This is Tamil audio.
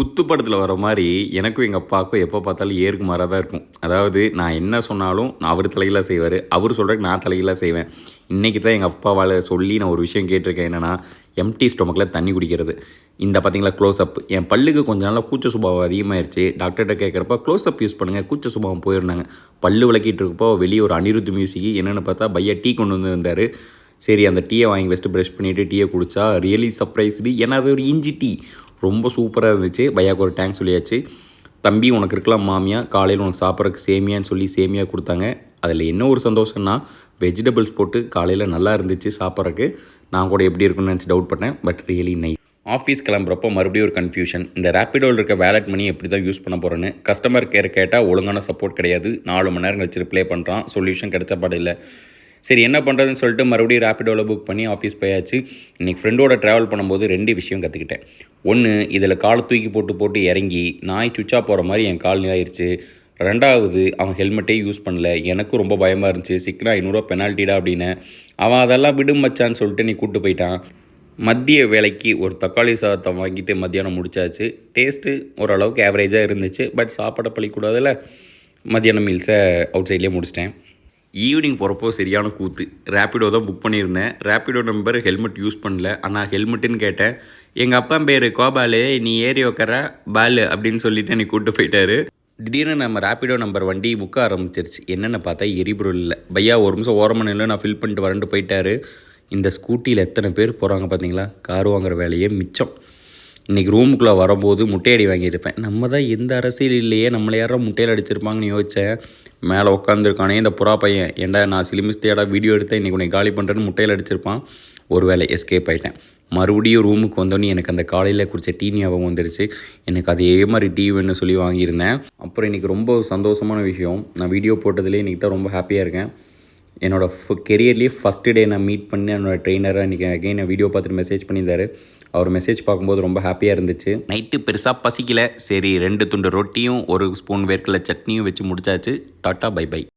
குத்து படத்தில் வர மாதிரி எனக்கும் எங்கள் அப்பாவுக்கும் எப்போ பார்த்தாலும் ஏருக்கு மாறாக தான் இருக்கும். அதாவது நான் என்ன சொன்னாலும் நான் அவர் தலைகீழாக செய்வார், அவர் சொல்கிறதுக்கு நான் தலைகீழாக செய்வேன். இன்றைக்கி தான் எங்கள் அப்பாவால் சொல்லி நான் ஒரு விஷயம் கேட்டிருக்கேன். என்னென்னா, எம்டி ஸ்டொமக்கில் தண்ணி குடிக்கிறது. இந்த பார்த்தீங்களா க்ளோஸ்அப், என் பல்லுக்கு கொஞ்ச நாள் கூச்ச சுபாவம் அதிகமாகிடுச்சு. டாக்டர்கிட்ட கேட்குறப்ப க்ளோஸ்அப் யூஸ் பண்ணுங்கள், கூச்ச சுபாவம் போயிருந்தாங்க. பல்லு விளக்கிட்டு இருக்கப்போ வெளியே ஒரு அனிருத் மியூசிக் என்னென்னு பார்த்தா பையா டீ கொண்டு வந்து இருந்தார். சரி, அந்த டீயை வாங்கி வச்சுட்டு ப்ரஷ் பண்ணிவிட்டு டீயை குடித்தா ரியலி சர்ப்ரைஸ்டு. ஏன்னா அது ஒரு இஞ்சி டீ, ரொம்ப சூப்பராக இருந்துச்சு. பையாவுக்கு ஒரு டேங்க் சொல்லியாச்சு. தம்பி உனக்கு இருக்கலாம் மாமியா, காலையில் உனக்கு சாப்பிட்றதுக்கு சேமியான்னு சொல்லி சேமியா கொடுத்தாங்க. அதில் என்ன ஒரு சந்தோஷம்னா, வெஜிடபிள்ஸ் போட்டு காலையில் நல்லா இருந்துச்சு சாப்பிட்றதுக்கு. நான் கூட எப்படி இருக்குன்னு நினச்சி டவுட் பண்ணேன், பட் ரியலி நைஸ். ஆஃபீஸ் கிளம்புறப்போ மறுபடியும் ஒரு கன்ஃபியூஷன். இந்த ரேப்பிடோவில் இருக்க வேலட் மணி எப்படி தான் யூஸ் பண்ண போகிறேன்னு. கஸ்டமர் கேர் கேட்டால் ஒழுங்கான சப்போர்ட் கிடையாது. 4 மணி நேரம் கழிச்சு ரிப்ளை பண்ணுறான், சொல்யூஷன் கிடைச்ச பாடம் இல்லை. சரி, என்ன பண்ணுறதுன்னு சொல்லிட்டு மறுபடியும் ரேப்பிடோவில் புக் பண்ணி ஆஃபீஸ் போயாச்சு. இன்றைக்கி ஃப்ரெண்டோட ட்ராவல் பண்ணும்போது 2 விஷயம் கற்றுக்கிட்டேன். ஒன்று, இதில் காலை தூக்கி போட்டு இறங்கி நாய் சுச்சா போகிற மாதிரி என் கால் ஆயிடுச்சு. 2வது, அவன் ஹெல்மெட்டே யூஸ் பண்ணல. எனக்கும் ரொம்ப பயமாக இருந்துச்சு. சிக்கனா 500 பெனால்ட்டிடா அப்படின்னு. அவன் அதெல்லாம் விடும் மச்சான்னு சொல்லிட்டு நீ கூப்பிட்டு போயிட்டான். மதிய வேலைக்கு ஒரு தக்காளி சாதத்தை வாங்கிட்டு மத்தியானம் முடிச்சாச்சு. டேஸ்ட்டு ஓரளவுக்கு ஆவரேஜாக இருந்துச்சு, பட் சாப்பிட பழிக்கூடாதுல்ல. மத்தியானம் மீல்ஸை அவுட் சைட்லேயே முடிச்சிட்டேன். ஈவினிங் போகிறப்போ சரியான கூத்து. ரேப்பிடோ தான் புக் பண்ணியிருந்தேன். ரேப்பிடோ நம்பர் ஹெல்மெட் யூஸ் பண்ணல. ஆனால் ஹெல்மெட்டுன்னு கேட்டேன். எங்கள் அப்பா பேர் கோபாலு, நீ ஏறி உக்கார பாலு அப்படின்னு சொல்லிவிட்டு நீ கூப்பிட்டு போயிட்டாரு. திடீர்னு நம்ம ரேப்பிடோ நம்பர் வண்டி முக்க ஆரம்பிச்சிருச்சு. என்னென்னு பார்த்தா எரிபொருள் இல்லை. பையா ஒரு நிமிஷம் ஓரமான இல்லை, நான் ஃபில் பண்ணிட்டு வரேன்ட்டு போயிட்டாரு. இந்த ஸ்கூட்டியில் எத்தனை பேர் போகிறாங்க பார்த்தீங்களா. கார் வாங்குகிற வேலையே மிச்சம். இன்றைக்கி ரூமுக்குள்ளே வரும்போது முட்டையடி வாங்கியிருப்பேன். நம்ம தான் எந்த அரசியல் இல்லையே, நம்மளை யாரும் முட்டையில் அடிச்சிருப்பாங்கன்னு யோசித்தேன். மேலே உட்காந்துருக்கானே இந்த புறா பையன், ஏன்டா நான் சிலிமிஸ்தையாடா வீடியோ எடுத்தேன், இன்றைக்கி உன்னை காலி பண்ணுறேன்னு முட்டையில் அடிச்சிருப்பான். ஒரு வேளை எஸ்கேப் ஆகிட்டேன். மறுபடியும் ரூமுக்கு வந்தோடனே எனக்கு அந்த காலையில் குடித்த டீ ஞாபகம் வந்துருச்சு. எனக்கு அதே மாதிரி டீ வேணும்னு சொல்லி வாங்கியிருந்தேன். அப்புறம் இன்றைக்கி ரொம்ப சந்தோஷமான விஷயம், நான் வீடியோ போட்டதுலேயே இன்றைக்கி தான் ரொம்ப ஹாப்பியாக இருக்கேன். என்னோடய கெரியர்லேயே ஃபஸ்ட்டு டே நான் மீட் பண்ணி என்னோடய ட்ரெயினரை இன்றைக்கி அகைன் வீடியோ பார்த்துட்டு மெசேஜ் பண்ணியிருந்தார். அவர் மெசேஜ் பார்க்கும்போது ரொம்ப ஹாப்பியாக இருந்துச்சு. நைட்டு பெருசாக பசிக்கல. சரி, 2 துண்டு ரொட்டியும் 1 ஸ்பூன் வேர்க்கடலை சட்னியும் வச்சு முடிச்சாச்சு. Tata bye by.